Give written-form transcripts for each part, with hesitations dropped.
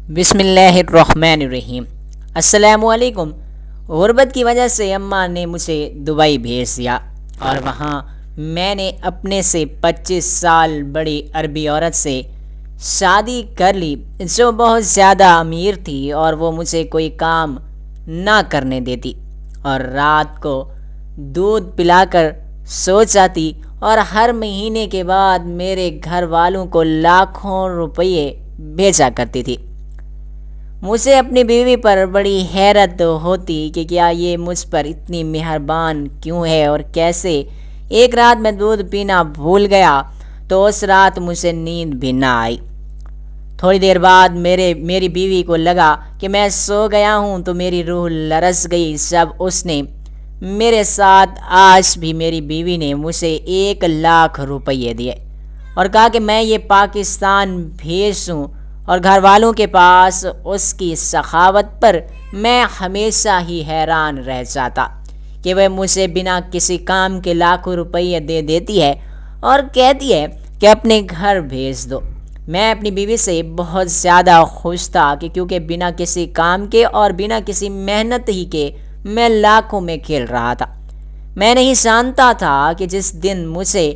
بسم اللہ الرحمن الرحیم۔ السلام علیکم۔ غربت کی وجہ سے اماں نے مجھے دبئی بھیج دیا اور وہاں میں نے اپنے سے 25 سال بڑی عربی عورت سے شادی کر لی جو بہت زیادہ امیر تھی، اور وہ مجھے کوئی کام نہ کرنے دیتی اور رات کو دودھ پلا کر سو جاتی، اور ہر مہینے کے بعد میرے گھر والوں کو لاکھوں روپے بھیجا کرتی تھی۔ مجھے اپنی بیوی پر بڑی حیرت ہوتی کہ کیا یہ مجھ پر اتنی مہربان کیوں ہے، اور کیسے ایک رات میں دودھ پینا بھول گیا تو اس رات مجھے نیند بھی نہ آئی۔ تھوڑی دیر بعد میری بیوی کو لگا کہ میں سو گیا ہوں تو میری روح لرز گئی جب اس نے میرے ساتھ آج بھی میری بیوی نے مجھے 1,00,000 روپے دیے اور کہا کہ میں یہ پاکستان بھیج دوں، اور گھر والوں کے پاس اس کی سخاوت پر میں ہمیشہ ہی حیران رہ جاتا کہ وہ مجھے بنا کسی کام کے لاکھوں روپے دے دیتی ہے اور کہتی ہے کہ اپنے گھر بھیج دو۔ میں اپنی بیوی سے بہت زیادہ خوش تھا کہ کیونکہ بنا کسی کام کے اور بنا کسی محنت ہی کے میں لاکھوں میں کھیل رہا تھا۔ میں نہیں جانتا تھا کہ جس دن مجھے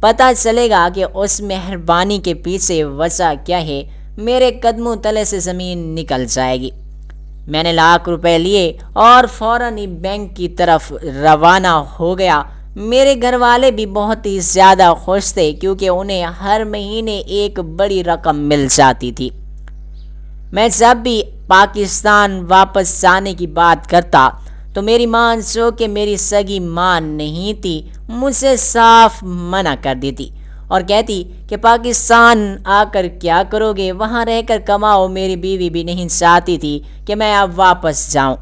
پتہ چلے گا کہ اس مہربانی کے پیچھے وجہ کیا ہے، میرے قدموں تلے سے زمین نکل جائے گی۔ میں نے لاکھ روپے لیے اور فوراً ہی بینک کی طرف روانہ ہو گیا۔ میرے گھر والے بھی بہت ہی زیادہ خوش تھے کیونکہ انہیں ہر مہینے ایک بڑی رقم مل جاتی تھی۔ میں جب بھی پاکستان واپس جانے کی بات کرتا تو میری ماں، جو کہ میری سگی ماں نہیں تھی، مجھے صاف منع کر دیتی اور کہتی کہ پاکستان آ کر کیا کرو گے، وہاں رہ کر کماؤ۔ میری بیوی بھی نہیں چاہتی تھی کہ میں اب واپس جاؤں،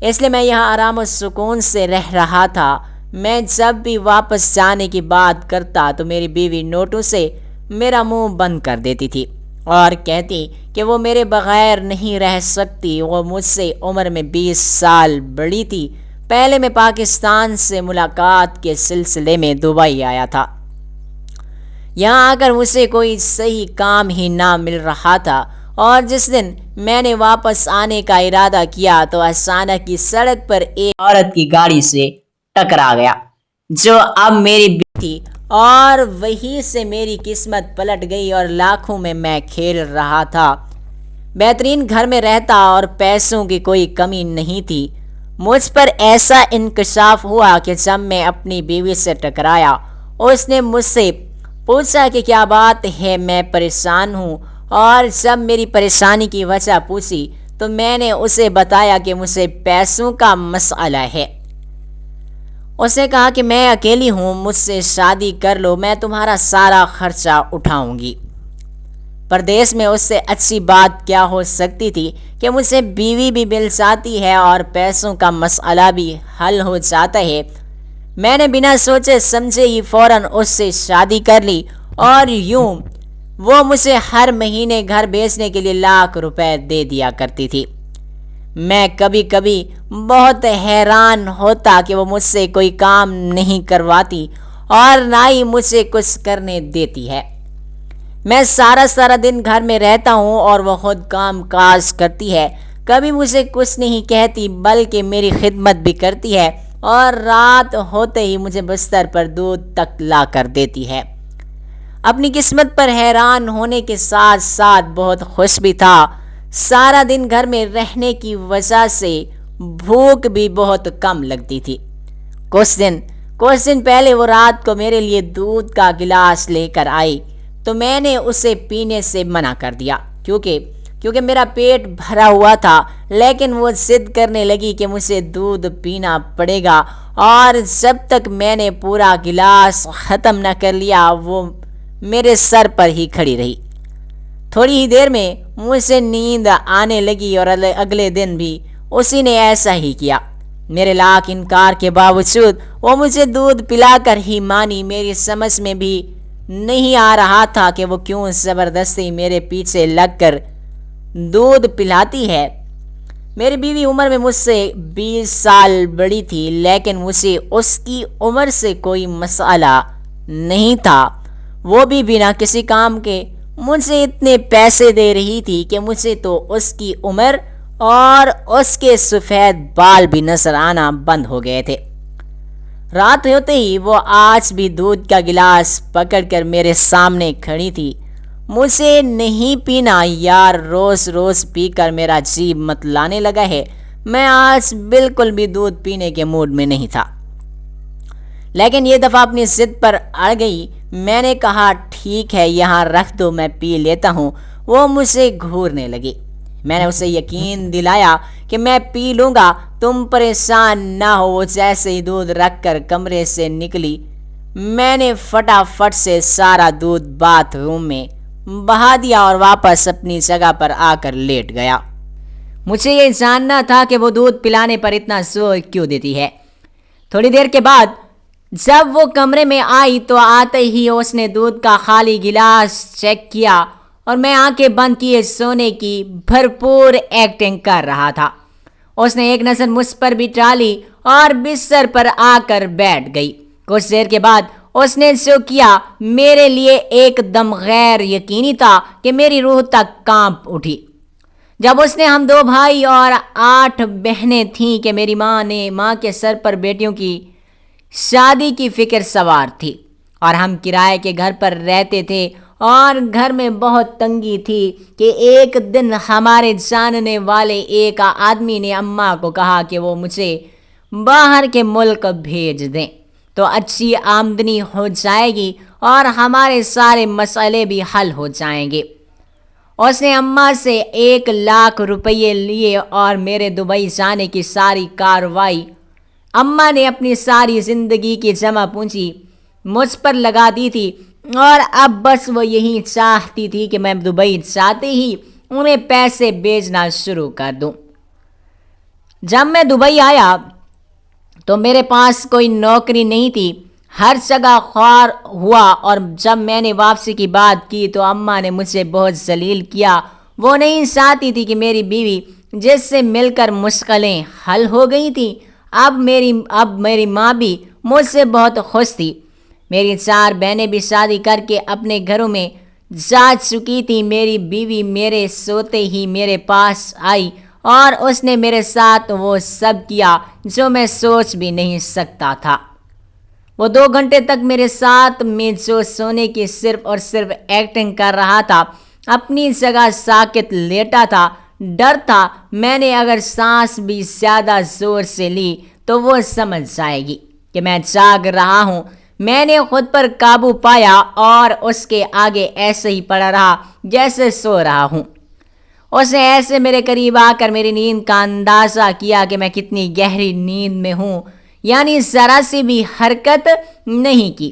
اس لیے میں یہاں آرام و سکون سے رہ رہا تھا۔ میں جب بھی واپس جانے کی بات کرتا تو میری بیوی نوٹوں سے میرا منہ بند کر دیتی تھی اور کہتی کہ وہ میرے بغیر نہیں رہ سکتی۔ وہ مجھ سے عمر میں 20 سال بڑی تھی۔ پہلے میں پاکستان سے ملاقات کے سلسلے میں دبئی آیا تھا۔ یہاں آ کر مجھے کوئی صحیح کام ہی نہ مل رہا تھا، اور جس دن میں نے واپس آنے کا ارادہ کیا تو اچانک کی سڑک پر ایک عورت کی گاڑی سے ٹکرا گیا جو اب میری بیوی تھی، اور وہیں سے میری قسمت پلٹ گئی اور لاکھوں میں کھیل رہا تھا۔ بہترین گھر میں رہتا اور پیسوں کی کوئی کمی نہیں تھی۔ مجھ پر ایسا انکشاف ہوا کہ جب میں اپنی بیوی سے ٹکرایا، اس نے مجھ سے پوچھا کہ کیا بات ہے، میں پریشان ہوں، اور جب میری پریشانی کی وجہ پوچھی تو میں نے اسے بتایا کہ مجھے پیسوں کا مسئلہ ہے۔ اس نے کہا کہ میں اکیلی ہوں، مجھ سے شادی کر لو، میں تمہارا سارا خرچہ اٹھاؤں گی۔ پردیس میں اس سے اچھی بات کیا ہو سکتی تھی کہ مجھے بیوی بھی مل جاتی ہے اور پیسوں کا مسئلہ بھی حل ہو جاتا ہے۔ میں نے بنا سوچے سمجھے ہی فوراً اس سے شادی کر لی، اور یوں وہ مجھے ہر مہینے گھر بیچنے کے لیے لاکھ روپے دے دیا کرتی تھی۔ میں کبھی کبھی بہت حیران ہوتا کہ وہ مجھ سے کوئی کام نہیں کرواتی اور نہ ہی مجھے کچھ کرنے دیتی ہے۔ میں سارا دن گھر میں رہتا ہوں اور وہ خود کام کاج کرتی ہے، کبھی مجھے کچھ نہیں کہتی بلکہ میری خدمت بھی کرتی ہے، اور رات ہوتے ہی مجھے بستر پر دودھ تک لا کر دیتی ہے۔ اپنی قسمت پر حیران ہونے کے ساتھ ساتھ بہت خوش بھی تھا۔ سارا دن گھر میں رہنے کی وجہ سے بھوک بھی بہت کم لگتی تھی۔ کچھ دن پہلے وہ رات کو میرے لیے دودھ کا گلاس لے کر آئی تو میں نے اسے پینے سے منع کر دیا کیونکہ میرا پیٹ بھرا ہوا تھا، لیکن وہ ضد کرنے لگی کہ مجھے دودھ پینا پڑے گا، اور جب تک میں نے پورا گلاس ختم نہ کر لیا وہ میرے سر پر ہی کھڑی رہی۔ تھوڑی ہی دیر میں مجھے نیند آنے لگی اور اگلے دن بھی اسی نے ایسا ہی کیا۔ میرے لاکھ انکار کے باوجود وہ مجھے دودھ پلا کر ہی مانی۔ میری سمجھ میں بھی نہیں آ رہا تھا کہ وہ کیوں زبردستی میرے پیچھے لگ کر دودھ پلاتی ہے۔ میری بیوی عمر میں مجھ سے 20 سال بڑی تھی، لیکن مجھے اس کی عمر سے کوئی مسئلہ نہیں تھا۔ وہ بھی بنا کسی کام کے مجھے اتنے پیسے دے رہی تھی کہ مجھے تو اس کی عمر اور اس کے سفید بال بھی نظر آنا بند ہو گئے تھے۔ رات ہوتے ہی وہ آج بھی دودھ کا گلاس پکڑ کر میرے سامنے کھڑی تھی۔ مجھے نہیں پینا یار، روز روز پی کر میرا جی مت لانے لگا ہے۔ میں آج بالکل بھی دودھ پینے کے موڈ میں نہیں تھا، لیکن یہ دفعہ اپنی ضد پر اڑ گئی۔ میں نے کہا ٹھیک ہے یہاں رکھ دو، میں پی لیتا ہوں۔ وہ مجھے گھورنے لگی۔ میں نے اسے یقین دلایا کہ میں پی لوں گا، تم پریشان نہ ہو۔ وہ جیسے ہی دودھ رکھ کر کمرے سے نکلی، میں نے فٹافٹ سے سارا دودھ باتھ روم میں بہا دیا اور واپس اپنی جگہ پر آ کر لیٹ گیا۔ مجھے یہ جاننا تھا کہ وہ دودھ پلانے پر اتنا زور کیوں دیتی ہے۔ تھوڑی دیر کے بعد جب وہ کمرے میں آئی تو آتے ہی اس نے دودھ کا خالی گلاس چیک کیا اور میں آنکھیں بند کیے سونے کی بھرپور ایکٹنگ کر رہا تھا۔ اس نے ایک نظر مجھ پر بھی ڈالی اور بستر پر آ کر بیٹھ گئی۔ کچھ دیر کے بعد اس نے جو کیا میرے لیے ایک دم غیر یقینی تھا کہ میری روح تک کانپ اٹھی۔ جب اس نے، ہم 2 بھائی اور 8 بہنیں تھیں کہ میری ماں کے سر پر بیٹیوں کی شادی کی فکر سوار تھی اور ہم کرائے کے گھر پر رہتے تھے اور گھر میں بہت تنگی تھی کہ ایک دن ہمارے جاننے والے ایک آدمی نے اماں کو کہا کہ وہ مجھے باہر کے ملک بھیج دیں تو اچھی آمدنی ہو جائے گی اور ہمارے سارے مسئلے بھی حل ہو جائیں گے۔ اس نے اماں سے 1 لاکھ روپے لیے اور میرے دبئی جانے کی ساری کارروائی اماں نے اپنی ساری زندگی کی جمع پونجی مجھ پر لگا دی تھی اور اب بس وہ یہی چاہتی تھی کہ میں دبئی جاتے ہی انہیں پیسے بھیجنا شروع کر دوں۔ جب میں دبئی آیا تو میرے پاس کوئی نوکری نہیں تھی، ہر جگہ خوار ہوا، اور جب میں نے واپسی کی بات کی تو اماں نے مجھے بہت ذلیل کیا۔ وہ نہیں چاہتی تھی کہ میری بیوی جس سے مل کر مشکلیں حل ہو گئی تھیں، اب میری ماں بھی مجھ سے بہت خوش تھی۔ میری 4 بہنیں بھی شادی کر کے اپنے گھروں میں جا چکی تھی۔ میری بیوی میرے سوتے ہی میرے پاس آئی اور اس نے میرے ساتھ وہ سب کیا جو میں سوچ بھی نہیں سکتا تھا۔ وہ 2 گھنٹے تک میرے ساتھ میں جو سونے کی صرف اور صرف ایکٹنگ کر رہا تھا، اپنی جگہ ساکت لیٹا تھا۔ ڈر تھا میں نے اگر سانس بھی زیادہ زور سے لی تو وہ سمجھ جائے گی کہ میں جاگ رہا ہوں۔ میں نے خود پر قابو پایا اور اس کے آگے ایسے ہی پڑا رہا جیسے سو رہا ہوں۔ اس نے ایسے میرے قریب آ کر میری نیند کا اندازہ کیا کہ میں کتنی گہری نیند میں ہوں، یعنی ذرا سی بھی حرکت نہیں کی،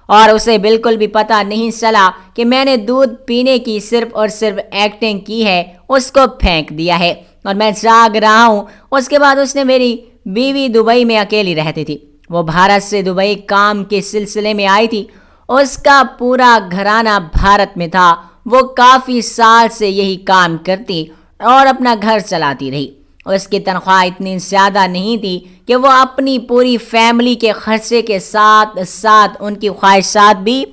اور اسے بالکل بھی پتہ نہیں چلا کہ میں نے دودھ پینے کی صرف اور صرف ایکٹنگ کی ہے، اس کو پھینک دیا ہے اور میں جاگ رہا ہوں۔ اس کے بعد اس نے، میری بیوی دبئی میں اکیلی رہتی تھی، وہ بھارت سے دبئی کام کے سلسلے میں آئی تھی۔ اس کا پورا گھرانہ بھارت میں تھا۔ وہ کافی سال سے یہی کام کرتی اور اپنا گھر چلاتی رہی۔ اس کی تنخواہ اتنی زیادہ نہیں تھی کہ وہ اپنی پوری فیملی کے خرچے کے ساتھ ساتھ ان کی خواہشات بھی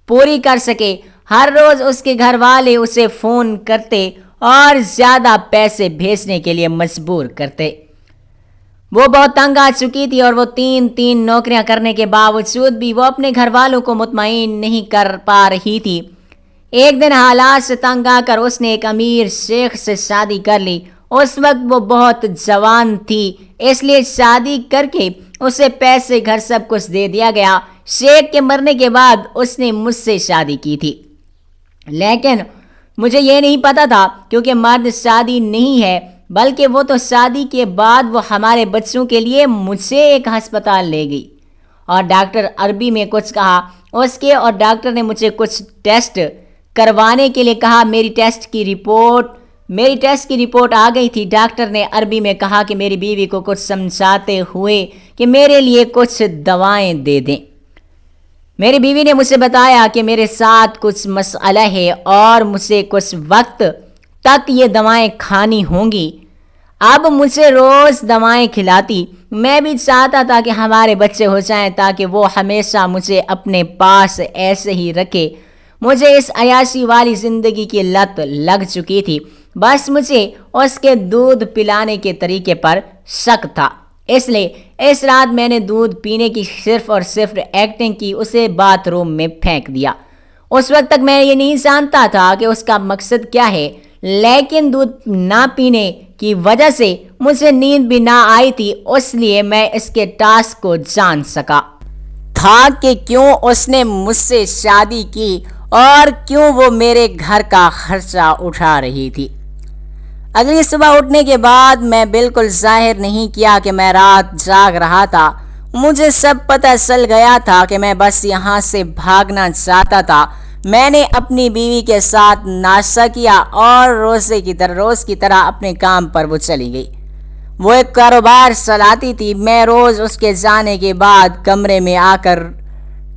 پوری کر سکے۔ ہر روز اس کے گھر والے اسے فون کرتے اور زیادہ پیسے بھیجنے کے لیے مجبور کرتے۔ وہ بہت تنگ آ چکی تھی اور وہ 3 نوکریاں کرنے کے باوجود بھی وہ اپنے گھر والوں کو مطمئن نہیں کر پا رہی تھی۔ ایک دن حالات سے تنگ آ کر اس نے ایک امیر شیخ سے شادی کر لی۔ اس وقت وہ بہت جوان تھی، اس لیے شادی کر کے اسے پیسے گھر سب کچھ دے دیا گیا۔ شیخ کے مرنے کے بعد اس نے مجھ سے شادی کی تھی، لیکن مجھے یہ نہیں پتا تھا کیونکہ مرد شادی نہیں ہے، بلکہ وہ تو شادی کے بعد وہ ہمارے بچوں کے لیے مجھے ایک ہسپتال لے گئی اور ڈاکٹر عربی میں کچھ کہا اس کے، اور ڈاکٹر نے مجھے کچھ ٹیسٹ کروانے کے لیے کہا۔ میری ٹیسٹ کی رپورٹ آ گئی تھی۔ ڈاکٹر نے عربی میں کہا کہ میری بیوی کو کچھ سمجھاتے ہوئے کہ میرے لیے کچھ دوائیں دے دیں۔ میری بیوی نے مجھے بتایا کہ میرے ساتھ کچھ مسئلہ ہے اور مجھے کچھ وقت تک یہ دوائیں کھانی ہوں گی۔ اب مجھے روز دوائیں کھلاتی۔ میں بھی چاہتا تھا کہ ہمارے بچے ہو جائیں تاکہ وہ ہمیشہ مجھے اپنے پاس ایسے ہی رکھے۔ مجھے اس عیاشی والی زندگی کی لت لگ چکی تھی. بس مجھے اس کے دودھ پلانے کے طریقے پر شک تھا، اس لیے اس رات میں نے دودھ پینے کی صرف اور صرف ایکٹنگ کی، اسے باتھ روم میں پھینک دیا. اس وقت تک میں یہ نہیں جانتا تھا کہ اس کا مقصد کیا ہے، لیکن دودھ نہ پینے کی وجہ سے مجھے نیند بھی نہ آئی تھی، اس لیے میں اس کے ٹاسک کو جان سکا تھا کہ کیوں اس نے مجھ سے شادی کی اور کیوں وہ میرے گھر کا خرچہ اٹھا رہی تھی. اگلی صبح اٹھنے کے بعد میں بالکل ظاہر نہیں کیا کہ میں رات جاگ رہا تھا. مجھے سب پتہ چل گیا تھا کہ میں بس یہاں سے بھاگنا چاہتا تھا. میں نے اپنی بیوی کے ساتھ ناشتہ کیا اور روز کی طرح اپنے کام پر وہ چلی گئی. وہ ایک کاروبار چلاتی تھی. میں روز اس کے جانے کے بعد کمرے میں آ کر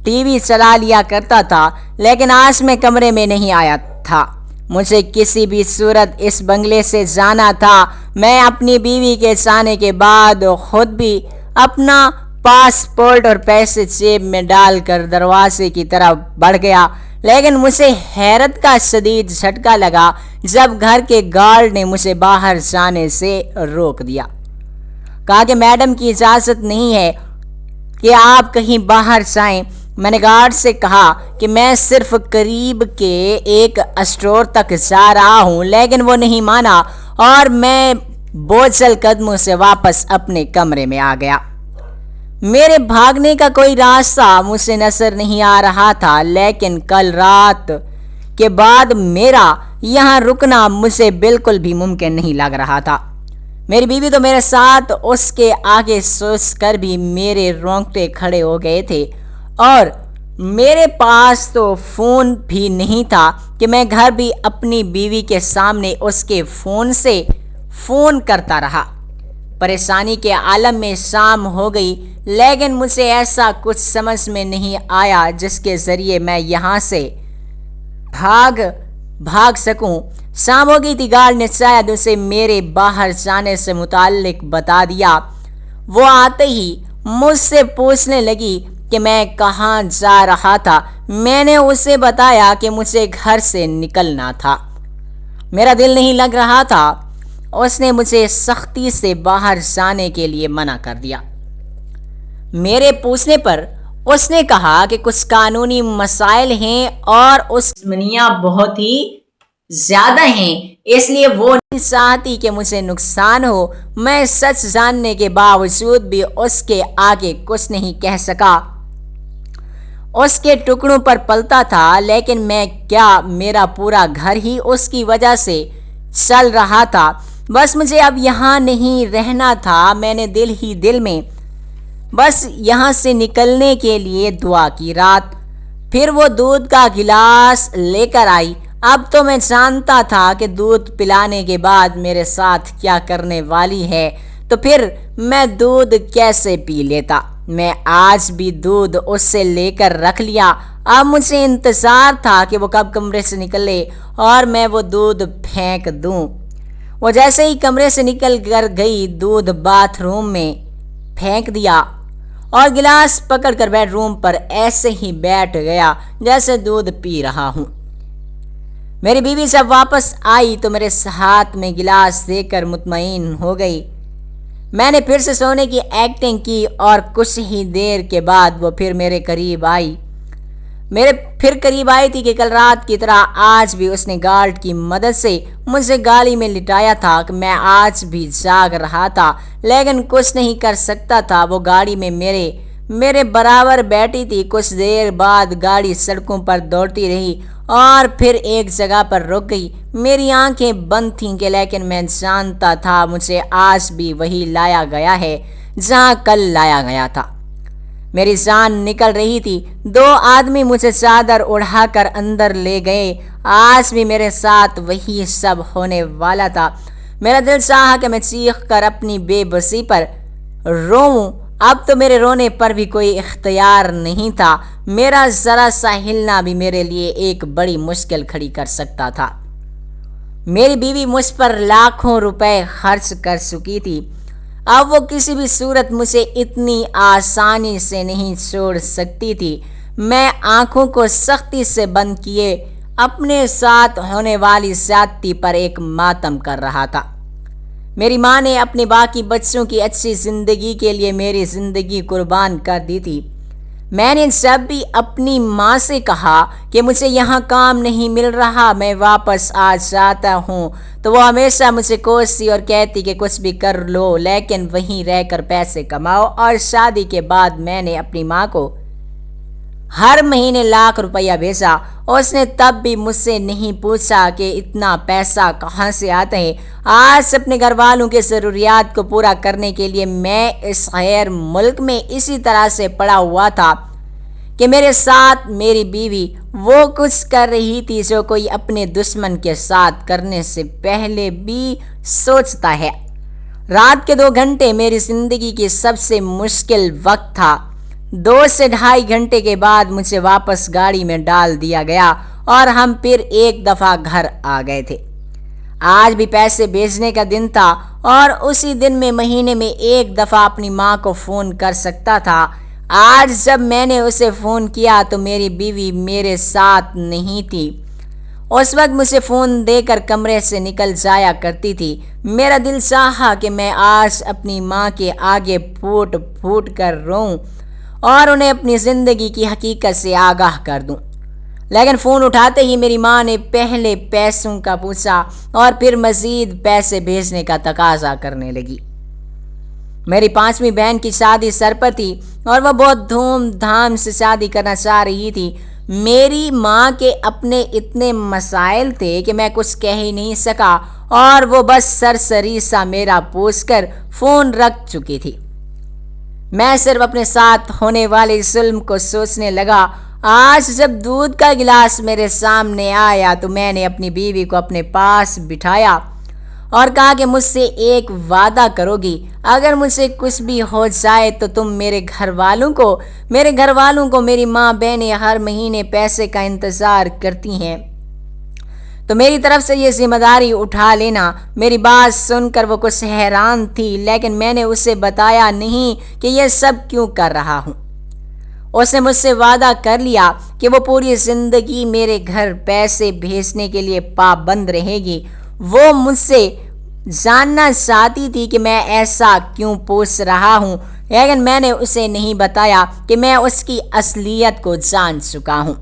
ٹی وی چلا لیا کرتا تھا، لیکن آج میں کمرے میں نہیں آیا تھا. مجھے کسی بھی صورت اس بنگلے سے جانا تھا. میں اپنی بیوی کے جانے کے بعد خود بھی اپنا پاسپورٹ اور پیسے جیب میں ڈال کر دروازے کی طرف بڑھ گیا، لیکن مجھے حیرت کا شدید جھٹکا لگا جب گھر کے گارڈ نے مجھے باہر جانے سے روک دیا. کہا کہ میڈم کی اجازت نہیں ہے کہ آپ کہیں باہر جائیں. میں نے گارڈ سے کہا کہ میں صرف قریب کے ایک اسٹور تک جا رہا ہوں، لیکن وہ نہیں مانا اور میں بوجھل قدموں سے واپس اپنے کمرے میں آ گیا. میرے بھاگنے کا کوئی راستہ مجھے نظر نہیں آ رہا تھا، لیکن کل رات کے بعد میرا یہاں رکنا مجھے بالکل بھی ممکن نہیں لگ رہا تھا. میری بیوی تو میرے ساتھ، اس کے آگے سوچ کر بھی میرے رونگٹے کھڑے ہو گئے تھے، اور میرے پاس تو فون بھی نہیں تھا کہ میں گھر بھی اپنی بیوی کے سامنے اس کے فون سے فون کرتا رہا. پریشانی کے عالم میں شام ہو گئی، لیکن مجھے ایسا کچھ سمجھ میں نہیں آیا جس کے ذریعے میں یہاں سے بھاگ سکوں. شام ہو گئی تھی. گارڈ نے شاید اسے میرے باہر جانے سے متعلق بتا دیا. وہ آتے ہی مجھ سے پوچھنے لگی کہ میں کہاں جا رہا تھا. میں نے اسے بتایا کہ مجھے گھر سے نکلنا تھا. میرا دل نہیں لگ رہا تھا. اس نے مجھے سختی سے باہر جانے کے لیے منع کر دیا. میرے پوچھنے پر اس نے کہا کہ کچھ قانونی مسائل ہیں اور اس دشمنیاں بہت ہی زیادہ ہیں، اس لیے وہ نہیں چاہتی کہ مجھے نقصان ہو. میں سچ جاننے کے باوجود بھی اس کے آگے کچھ نہیں کہہ سکا. اس کے ٹکڑوں پر پلتا تھا، لیکن میں کیا، میرا پورا گھر ہی اس کی وجہ سے چل رہا تھا. بس مجھے اب یہاں نہیں رہنا تھا. میں نے دل ہی دل میں بس یہاں سے نکلنے کے لیے دعا کی. رات پھر وہ دودھ کا گلاس لے کر آئی. اب تو میں جانتا تھا کہ دودھ پلانے کے بعد میرے ساتھ کیا کرنے والی ہے، تو پھر میں دودھ کیسے پی لیتا. میں آج بھی دودھ اس سے لے کر رکھ لیا. اب مجھے انتظار تھا کہ وہ کب کمرے سے نکلے اور میں وہ دودھ پھینک دوں. وہ جیسے ہی کمرے سے نکل کر گئی، دودھ باتھ روم میں پھینک دیا اور گلاس پکڑ کر بیڈ روم پر ایسے ہی بیٹھ گیا جیسے دودھ پی رہا ہوں. میری بیوی جب واپس آئی تو میرے ہاتھ میں گلاس دے کر مطمئن ہو گئی. میں نے پھر سے سونے کی ایکٹنگ کی اور کچھ ہی دیر کے بعد وہ پھر میرے قریب آئی تھی کہ کل رات کی طرح آج بھی اس نے گارڈ کی مدد سے مجھے گاڑی میں لٹایا تھا کہ میں آج بھی جاگ رہا تھا، لیکن کچھ نہیں کر سکتا تھا. وہ گاڑی میں میرے برابر بیٹھی تھی. کچھ دیر بعد گاڑی سڑکوں پر دوڑتی رہی اور پھر ایک جگہ پر رک گئی. میری آنکھیں بند تھیں کہ لیکن میں جانتا تھا مجھے آج بھی وہی لایا گیا ہے جہاں کل لایا گیا تھا. میری جان نکل رہی تھی. 2 آدمی مجھے چادر اڑا کر اندر لے گئے. آج بھی میرے ساتھ وہی سب ہونے والا تھا. میرا دل چاہا کہ میں چیخ کر اپنی بے بسی پر روؤں. اب تو میرے رونے پر بھی کوئی اختیار نہیں تھا. میرا ذرا سا ہلنا بھی میرے لیے ایک بڑی مشکل کھڑی کر سکتا تھا. میری بیوی مجھ پر لاکھوں روپے خرچ کر چکی تھی. اب وہ کسی بھی صورت مجھے اتنی آسانی سے نہیں چھوڑ سکتی تھی. میں آنکھوں کو سختی سے بند کیے اپنے ساتھ ہونے والی زیادتی پر ایک ماتم کر رہا تھا۔ میری ماں نے اپنے باقی بچوں کی اچھی زندگی کے لیے میری زندگی قربان کر دی تھی۔ میں نے جب بھی اپنی ماں سے کہا کہ مجھے یہاں کام نہیں مل رہا، میں واپس آ جاتا ہوں، تو وہ ہمیشہ مجھے کوستی اور کہتی کہ کچھ بھی کر لو لیکن وہیں رہ کر پیسے کماؤ۔ اور شادی کے بعد میں نے اپنی ماں کو ہر مہینے لاکھ روپیہ بھیجا۔ اس نے تب بھی مجھ سے نہیں پوچھا کہ اتنا پیسہ کہاں سے آتا ہے۔ آج اپنے گھر والوں کے ضروریات کو پورا کرنے کے لیے میں اس غیر ملک میں اسی طرح سے پڑا ہوا تھا کہ میرے ساتھ میری بیوی وہ کچھ کر رہی تھی جو کوئی اپنے دشمن کے ساتھ کرنے سے پہلے بھی سوچتا ہے۔ رات کے 2 گھنٹے میری زندگی کی سب سے مشکل وقت تھا۔ 2 سے 2.5 گھنٹے کے بعد مجھے واپس گاڑی میں ڈال دیا گیا اور ہم پھر ایک دفعہ گھر آ گئے تھے۔ آج بھی پیسے بھیجنے کا دن تھا اور اسی دن میں مہینے میں ایک دفعہ اپنی ماں کو فون کر سکتا تھا۔ آج جب میں نے اسے فون کیا تو میری بیوی میرے ساتھ نہیں تھی۔ اس وقت مجھے فون دے کر کمرے سے نکل جایا کرتی تھی۔ میرا دل چاہا کہ میں آج اپنی ماں کے آگے پھوٹ پھوٹ کر روؤں اور انہیں اپنی زندگی کی حقیقت سے آگاہ کر دوں، لیکن فون اٹھاتے ہی میری ماں نے پہلے پیسوں کا پوچھا اور پھر مزید پیسے بھیجنے کا تقاضا کرنے لگی۔ میری 5ویں بہن کی شادی سر پر تھی اور وہ بہت دھوم دھام سے شادی کرنا چاہ رہی تھی۔ میری ماں کے اپنے اتنے مسائل تھے کہ میں کچھ کہہ ہی نہیں سکا اور وہ بس سرسری سا میرا پوچھ کر فون رکھ چکی تھی۔ میں صرف اپنے ساتھ ہونے والے ظلم کو سوچنے لگا۔ آج جب دودھ کا گلاس میرے سامنے آیا تو میں نے اپنی بیوی کو اپنے پاس بٹھایا اور کہا کہ مجھ سے ایک وعدہ کرو گی، اگر مجھ سے کچھ بھی ہو جائے تو تم میرے گھر والوں کو میری ماں بہنیں ہر مہینے پیسے کا انتظار کرتی ہیں تو میری طرف سے یہ ذمہ داری اٹھا لینا۔ میری بات سن کر وہ کچھ حیران تھی، لیکن میں نے اسے بتایا نہیں کہ یہ سب کیوں کر رہا ہوں۔ اس نے مجھ سے وعدہ کر لیا کہ وہ پوری زندگی میرے گھر پیسے بھیجنے کے لیے پابند رہے گی۔ وہ مجھ سے جاننا چاہتی تھی کہ میں ایسا کیوں پوچھ رہا ہوں، لیکن میں نے اسے نہیں بتایا کہ میں اس کی اصلیت کو جان چکا ہوں۔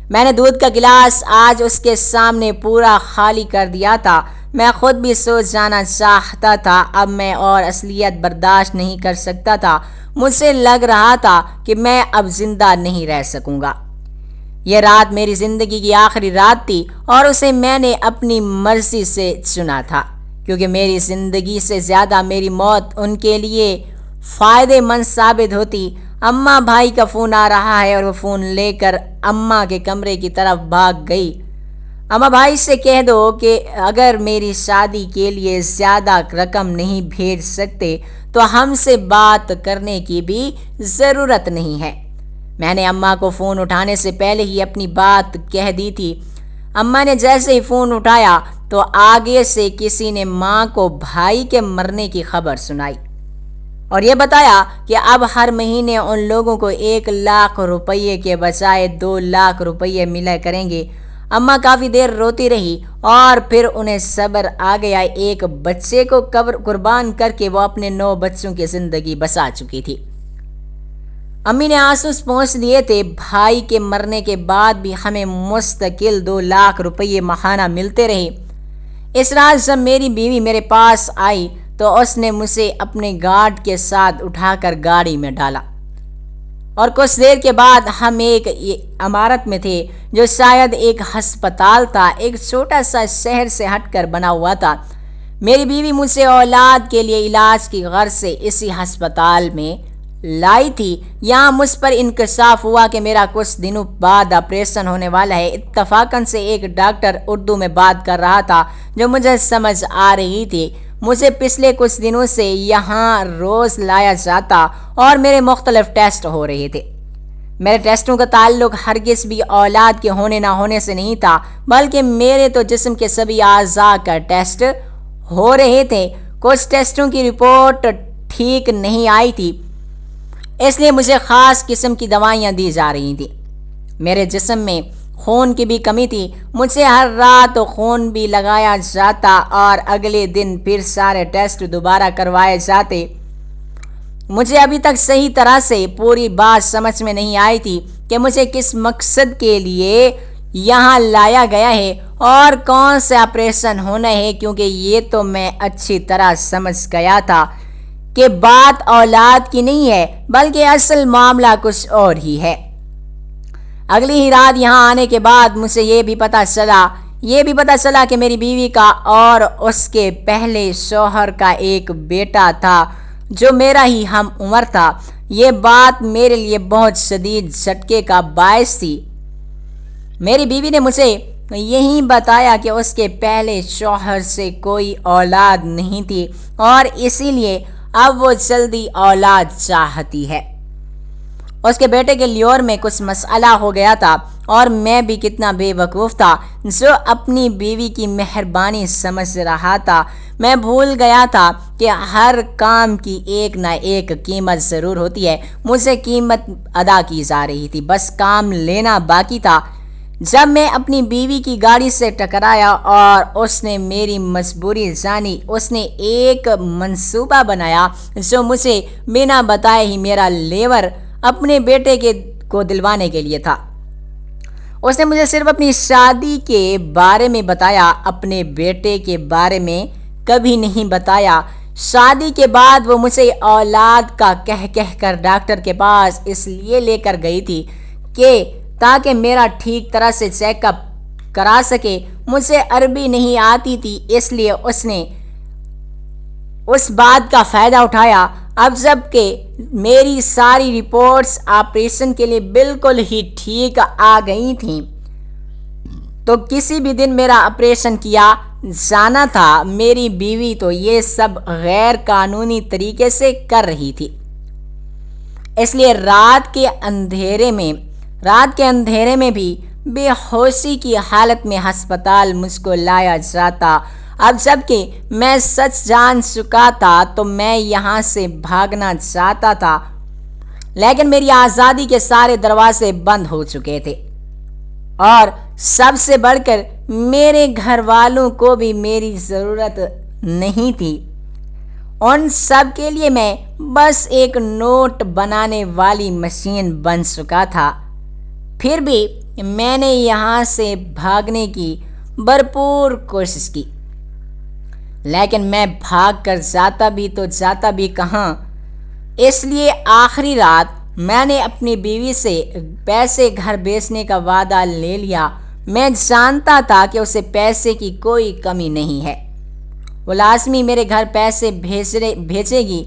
میں نے دودھ کا گلاس آج اس کے سامنے پورا خالی کر دیا تھا۔ میں خود بھی سوچ جانا چاہتا تھا، اب میں اور اصلیت برداشت نہیں کر سکتا تھا۔ مجھے لگ رہا تھا کہ میں اب زندہ نہیں رہ سکوں گا۔ یہ رات میری زندگی کی آخری رات تھی اور اسے میں نے اپنی مرضی سے چنا تھا، کیونکہ میری زندگی سے زیادہ میری موت ان کے لیے فائدے مند ثابت ہوتی۔ اماں بھائی کا فون آ رہا ہے اور وہ فون لے کر اماں کے کمرے کی طرف بھاگ گئی۔ اماں بھائی سے کہہ دو کہ اگر میری شادی کے لیے زیادہ رقم نہیں بھیج سکتے تو ہم سے بات کرنے کی بھی ضرورت نہیں ہے۔ میں نے اماں کو فون اٹھانے سے پہلے ہی اپنی بات کہہ دی تھی۔ اماں نے جیسے ہی فون اٹھایا تو آگے سے کسی نے ماں کو بھائی کے مرنے کی خبر سنائی اور یہ بتایا کہ اب ہر مہینے ان لوگوں کو 1 لاکھ روپے کے بجائے 2 لاکھ روپے ملا کریں گے۔ اماں کافی دیر روتی رہی اور پھر انہیں صبر آ گیا۔ ایک بچے کو قربان کر کے وہ اپنے 9 بچوں کی زندگی بچا چکی تھی۔ امی نے آنسو پہنچ لیے تھے۔ بھائی کے مرنے کے بعد بھی ہمیں مستقل 2 لاکھ روپے ماہانہ ملتے رہے۔ اس رات جب میری بیوی میرے پاس آئی تو اس نے مجھے اپنے گارڈ کے ساتھ اٹھا کر گاڑی میں ڈالا اور کچھ دیر کے بعد ہم ایک عمارت میں تھے جو شاید ایک ہسپتال تھا، ایک چھوٹا سا شہر سے ہٹ کر بنا ہوا تھا۔ میری بیوی مجھے اولاد کے لیے علاج کی غرض سے اسی ہسپتال میں لائی تھی۔ یہاں مجھ پر انکشاف ہوا کہ میرا کچھ دنوں بعد آپریشن ہونے والا ہے۔ اتفاقاً سے ایک ڈاکٹر اردو میں بات کر رہا تھا جو مجھے سمجھ آ رہی تھی۔ مجھے پچھلے کچھ دنوں سے یہاں روز لایا جاتا اور میرے مختلف ٹیسٹ ہو رہے تھے۔ میرے ٹیسٹوں کا تعلق ہرگز بھی اولاد کے ہونے نہ ہونے سے نہیں تھا، بلکہ میرے تو جسم کے سبھی اعضاء کا ٹیسٹ ہو رہے تھے۔ کچھ ٹیسٹوں کی رپورٹ ٹھیک نہیں آئی تھی، اس لیے مجھے خاص قسم کی دوائیاں دی جا رہی تھیں۔ میرے جسم میں خون کی بھی کمی تھی، مجھے ہر رات خون بھی لگایا جاتا اور اگلے دن پھر سارے ٹیسٹ دوبارہ کروائے جاتے۔ مجھے ابھی تک صحیح طرح سے پوری بات سمجھ میں نہیں آئی تھی کہ مجھے کس مقصد کے لیے یہاں لایا گیا ہے اور کون سے آپریشن ہونا ہے، کیونکہ یہ تو میں اچھی طرح سمجھ گیا تھا کہ بات اولاد کی نہیں ہے بلکہ اصل معاملہ کچھ اور ہی ہے۔ اگلی ہی رات یہاں آنے کے بعد مجھے یہ بھی پتہ چلا کہ میری بیوی کا اور اس کے پہلے شوہر کا ایک بیٹا تھا جو میرا ہی ہم عمر تھا۔ یہ بات میرے لیے بہت شدید جھٹکے کا باعث تھی۔ میری بیوی نے مجھے یہی بتایا کہ اس کے پہلے شوہر سے کوئی اولاد نہیں تھی اور اسی لیے اب وہ جلدی اولاد چاہتی ہے۔ اس کے بیٹے کے لیور میں کچھ مسئلہ ہو گیا تھا اور میں بھی کتنا بے وقوف تھا جو اپنی بیوی کی مہربانی سمجھ رہا تھا۔ میں بھول گیا تھا کہ ہر کام کی ایک نہ ایک قیمت ضرور ہوتی ہے۔ مجھے قیمت ادا کی جا رہی تھی، بس کام لینا باقی تھا۔ جب میں اپنی بیوی کی گاڑی سے ٹکرایا اور اس نے میری مجبوری جانی، اس نے ایک منصوبہ بنایا جو مجھے بنا بتائے ہی میرا لیور اپنے بیٹے کو دلوانے کے لیے تھا۔ اس نے مجھے صرف اپنی شادی کے بارے میں بتایا، اپنے بیٹے کے بارے میں کبھی نہیں بتایا۔ شادی کے بعد وہ مجھے اولاد کا کہہ کر ڈاکٹر کے پاس اس لیے لے کر گئی تھی کہ تاکہ میرا ٹھیک طرح سے چیک اپ کرا سکے۔ مجھے عربی نہیں آتی تھی، اس لیے اس نے اس بات کا فائدہ اٹھایا۔ اب جب کہ میری ساری رپورٹس آپریشن کے لیے بالکل ہی ٹھیک آ گئی تھیں تو کسی بھی دن میرا آپریشن کیا جانا تھا۔ میری بیوی تو یہ سب غیر قانونی طریقے سے کر رہی تھی، اس لیے رات کے اندھیرے میں بھی بے ہوشی کی حالت میں ہسپتال مجھ کو لایا جاتا۔ اب جب کہ میں سچ جان چکا تھا تو میں یہاں سے بھاگنا چاہتا تھا، لیکن میری آزادی کے سارے دروازے بند ہو چکے تھے اور سب سے بڑھ کر میرے گھر والوں کو بھی میری ضرورت نہیں تھی۔ ان سب کے لیے میں بس ایک نوٹ بنانے والی مشین بن چکا تھا۔ پھر بھی میں نے یہاں سے بھاگنے کی بھرپور کوشش کی، لیکن میں بھاگ کر جاتا بھی کہاں۔ اس لیے آخری رات میں نے اپنی بیوی سے پیسے گھر بھیجنے کا وعدہ لے لیا۔ میں جانتا تھا کہ اسے پیسے کی کوئی کمی نہیں ہے، وہ لازمی میرے گھر پیسے بھیجے گی۔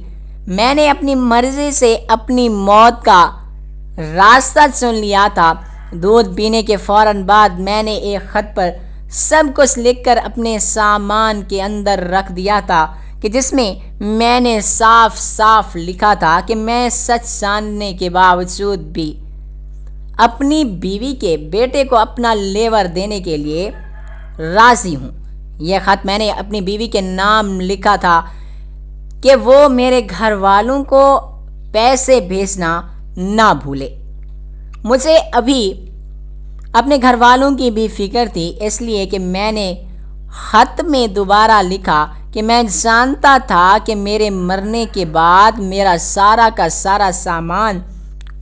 میں نے اپنی مرضی سے اپنی موت کا راستہ چن لیا تھا۔ دودھ پینے کے فوراً بعد میں نے ایک خط پر سب کچھ لکھ کر اپنے سامان کے اندر رکھ دیا تھا کہ جس میں میں نے صاف صاف لکھا تھا کہ میں سچ جاننے کے باوجود بھی اپنی بیوی کے بیٹے کو اپنا لیور دینے کے لیے راضی ہوں۔ یہ خط میں نے اپنی بیوی کے نام لکھا تھا کہ وہ میرے گھر والوں کو پیسے بھیجنا نہ بھولے۔ مجھے ابھی اپنے گھر والوں کی بھی فکر تھی، اس لیے کہ میں نے خط میں دوبارہ لکھا کہ میں جانتا تھا کہ میرے مرنے کے بعد میرا سارا کا سارا سامان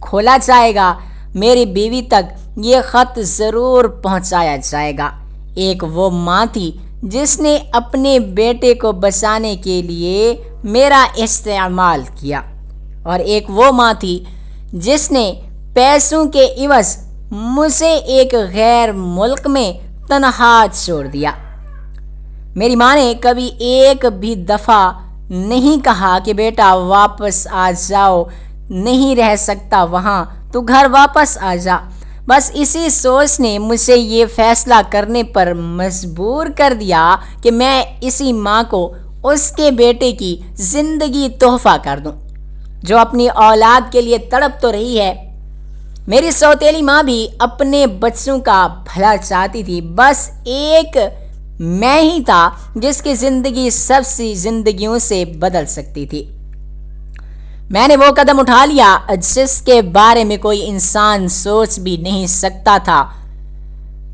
کھولا جائے گا، میری بیوی تک یہ خط ضرور پہنچایا جائے گا۔ ایک وہ ماں تھی جس نے اپنے بیٹے کو بچانے کے لیے میرا استعمال کیا، اور ایک وہ ماں تھی جس نے پیسوں کے عوض مجھے ایک غیر ملک میں تنہا چھوڑ دیا۔ میری ماں نے کبھی ایک بھی دفعہ نہیں کہا کہ بیٹا واپس آ جاؤ، نہیں رہ سکتا وہاں، تو گھر واپس آ جا۔ بس اسی سوچ نے مجھے یہ فیصلہ کرنے پر مجبور کر دیا کہ میں اسی ماں کو اس کے بیٹے کی زندگی تحفہ کر دوں جو اپنی اولاد کے لیے تڑپ تو رہی ہے۔ میری سوتیلی ماں بھی اپنے بچوں کا بھلا چاہتی تھی، بس ایک میں ہی تھا جس کی زندگی سب سی زندگیوں سے بدل سکتی تھی۔ میں نے وہ قدم اٹھا لیا جس کے بارے میں کوئی انسان سوچ بھی نہیں سکتا تھا۔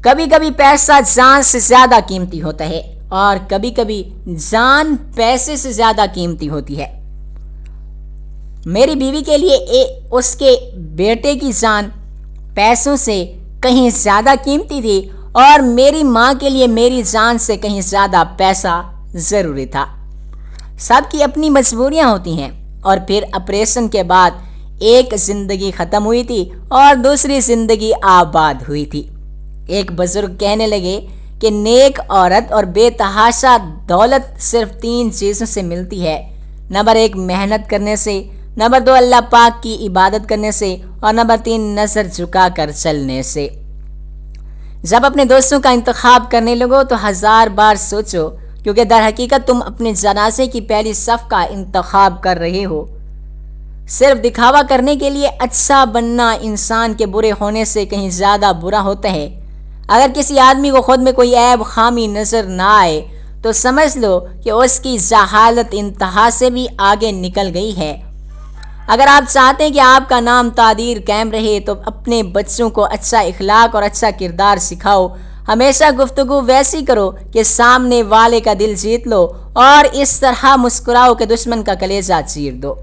کبھی کبھی پیسہ جان سے زیادہ قیمتی ہوتا ہے اور کبھی کبھی جان پیسے سے زیادہ قیمتی ہوتی ہے۔ میری بیوی کے لیے اس کے بیٹے کی جان پیسوں سے کہیں زیادہ قیمتی تھی اور میری ماں کے لیے میری جان سے کہیں زیادہ پیسہ ضروری تھا۔ سب کی اپنی مجبوریاں ہوتی ہیں اور پھر آپریشن کے بعد ایک زندگی ختم ہوئی تھی اور دوسری زندگی آباد ہوئی تھی۔ ایک بزرگ کہنے لگے کہ نیک عورت اور بے تحاشا دولت صرف 3 چیزوں سے ملتی ہے۔ نمبر 1 محنت کرنے سے، نمبر 2 اللہ پاک کی عبادت کرنے سے اور نمبر 3 نظر جھکا کر چلنے سے۔ جب اپنے دوستوں کا انتخاب کرنے لگو تو 1000 بار سوچو، کیونکہ در حقیقت تم اپنے جنازے کی پہلی صف کا انتخاب کر رہے ہو۔ صرف دکھاوا کرنے کے لیے اچھا بننا انسان کے برے ہونے سے کہیں زیادہ برا ہوتا ہے۔ اگر کسی آدمی کو خود میں کوئی عیب خامی نظر نہ آئے تو سمجھ لو کہ اس کی جہالت انتہا سے بھی آگے نکل گئی ہے۔ اگر آپ چاہتے ہیں کہ آپ کا نام تعدیر قائم رہے تو اپنے بچوں کو اچھا اخلاق اور اچھا کردار سکھاؤ۔ ہمیشہ گفتگو ویسی کرو کہ سامنے والے کا دل جیت لو اور اس طرح مسکراؤ کہ دشمن کا کلیجہ چیر دو۔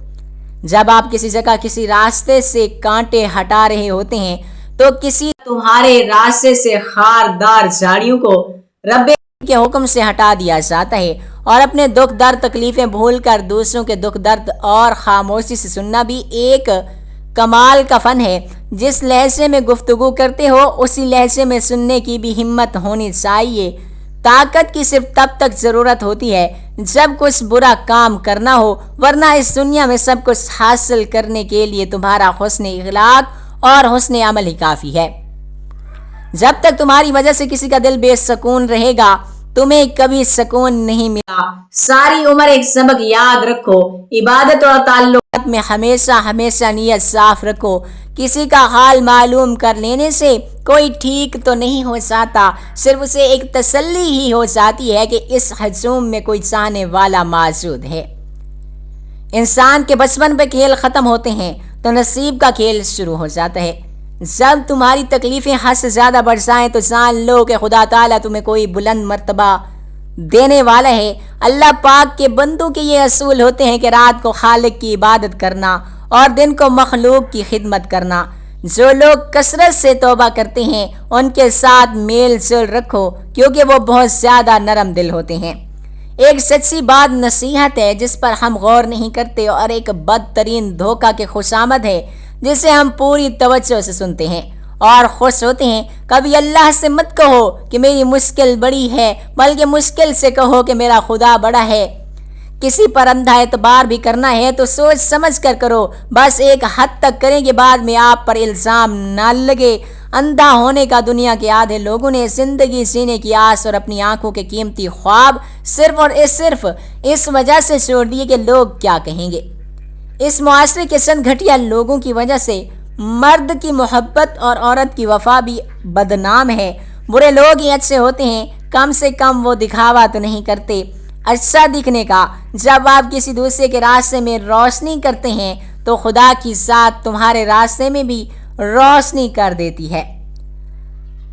جب آپ کسی جگہ کسی راستے سے کانٹے ہٹا رہے ہوتے ہیں تو کسی تمہارے راستے سے خاردار جھاڑیوں کو رب کے حکم سے ہٹا دیا جاتا ہے، اور اپنے دکھ درد تکلیفیں بھول کر دوسروں کے دکھ درد اور خاموشی سے سننا بھی ایک کمال کا فن ہے۔ جس لہجے میں گفتگو کرتے ہو اسی لہجے میں سننے کی بھی ہمت ہونی چاہیے۔ طاقت کی صرف تب تک ضرورت ہوتی ہے جب کچھ برا کام کرنا ہو، ورنہ اس دنیا میں سب کچھ حاصل کرنے کے لیے تمہارا حسن اخلاق اور حسن عمل ہی کافی ہے۔ جب تک تمہاری وجہ سے کسی کا دل بے سکون رہے گا تمہیں کبھی سکون نہیں ملا۔ ساری عمر ایک سبق یاد رکھو، عبادت اور تعلقات میں ہمیشہ نیت صاف رکھو۔ کسی کا حال معلوم کر لینے سے کوئی ٹھیک تو نہیں ہو جاتا، صرف اسے ایک تسلی ہی ہو جاتی ہے کہ اس ہجوم میں کوئی چاہنے والا موجود ہے۔ انسان کے بچپن پہ کھیل ختم ہوتے ہیں تو نصیب کا کھیل شروع ہو جاتا ہے۔ جب تمہاری تکلیفیں حد سے زیادہ بڑھ جائیں تو جان لو کہ خدا تعالیٰ تمہیں کوئی بلند مرتبہ دینے والا ہے۔ اللہ پاک کے بندوں کے یہ اصول ہوتے ہیں کہ رات کو خالق کی عبادت کرنا اور دن کو مخلوق کی خدمت کرنا۔ جو لوگ کثرت سے توبہ کرتے ہیں ان کے ساتھ میل جول رکھو، کیونکہ وہ بہت زیادہ نرم دل ہوتے ہیں۔ ایک سچی بات نصیحت ہے جس پر ہم غور نہیں کرتے، اور ایک بدترین دھوکہ کہ خوشامد ہے جسے ہم پوری توجہ سے سنتے ہیں اور خوش ہوتے ہیں۔ کبھی اللہ سے مت کہو کہ میری مشکل بڑی ہے، بلکہ مشکل سے کہو کہ میرا خدا بڑا ہے۔ کسی پر اندھا اعتبار بھی کرنا ہے تو سوچ سمجھ کر کرو، بس ایک حد تک کریں کہ بعد میں آپ پر الزام نہ لگے۔ اندھا ہونے کا دنیا کے آدھے لوگوں نے زندگی جینے کی آس اور اپنی آنکھوں کے قیمتی خواب صرف اس وجہ سے چھوڑ دیے کہ لوگ کیا کہیں گے۔ اس معاشرے کے چند گھٹیا لوگوں کی وجہ سے مرد کی محبت اور عورت کی وفا بھی بدنام ہے۔ برے لوگ ہی اچھے ہوتے ہیں، کم سے کم وہ دکھاوا تو نہیں کرتے اچھا دکھنے کا۔ جب آپ کسی دوسرے کے راستے میں روشنی کرتے ہیں تو خدا کی ذات تمہارے راستے میں بھی روشنی کر دیتی ہے۔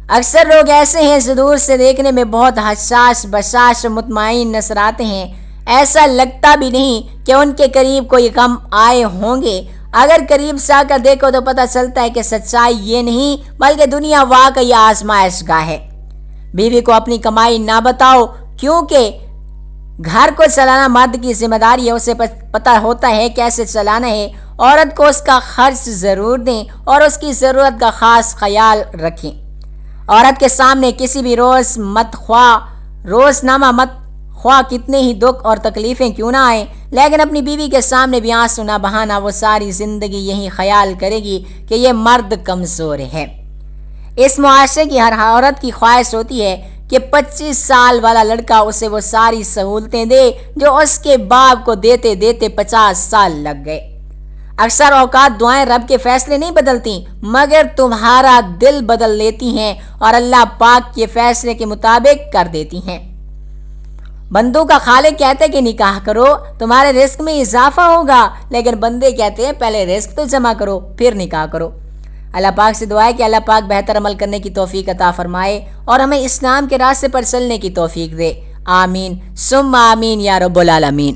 اکثر لوگ ایسے ہیں جو دور سے دیکھنے میں بہت حساس بشاش مطمئن نظر آتے ہیں، ایسا لگتا بھی نہیں کہ ان کے قریب کوئی غم آئے ہوں گے۔ اگر قریب سے آ کر دیکھو تو پتہ چلتا ہے کہ سچائی یہ نہیں بلکہ دنیا واقعی آزمائش گاہ ہے۔ بیوی کو اپنی کمائی نہ بتاؤ، کیونکہ گھر کو چلانا مرد کی ذمہ داری ہے، اسے پتہ ہوتا ہے کیسے چلانا ہے۔ عورت کو اس کا خرچ ضرور دیں اور اس کی ضرورت کا خاص خیال رکھیں۔ عورت کے سامنے کسی بھی روزنامہ مت خواہ کتنے ہی دکھ اور تکلیفیں کیوں نہ آئیں، لیکن اپنی بیوی کے سامنے بھی آنسو نہ بہانا۔ وہ ساری زندگی یہی خیال کرے گی کہ یہ مرد کمزور ہے۔ اس معاشرے کی ہر عورت کی خواہش ہوتی ہے کہ 25 سال والا لڑکا اسے وہ ساری سہولتیں دے جو اس کے باپ کو دیتے دیتے 50 سال لگ گئے۔ اکثر اوقات دعائیں رب کے فیصلے نہیں بدلتی مگر تمہارا دل بدل لیتی ہیں اور اللہ پاک کے فیصلے کے مطابق کر دیتی ہیں۔ بندوں کا خالق کہتے کہ نکاح کرو تمہارے رزق میں اضافہ ہوگا، لیکن بندے کہتے ہیں پہلے رزق تو جمع کرو پھر نکاح کرو۔ اللہ پاک سے دعا ہے کہ اللہ پاک بہتر عمل کرنے کی توفیق عطا فرمائے اور ہمیں اسلام کے راستے پر چلنے کی توفیق دے۔ آمین ثم آمین یا رب العالمین۔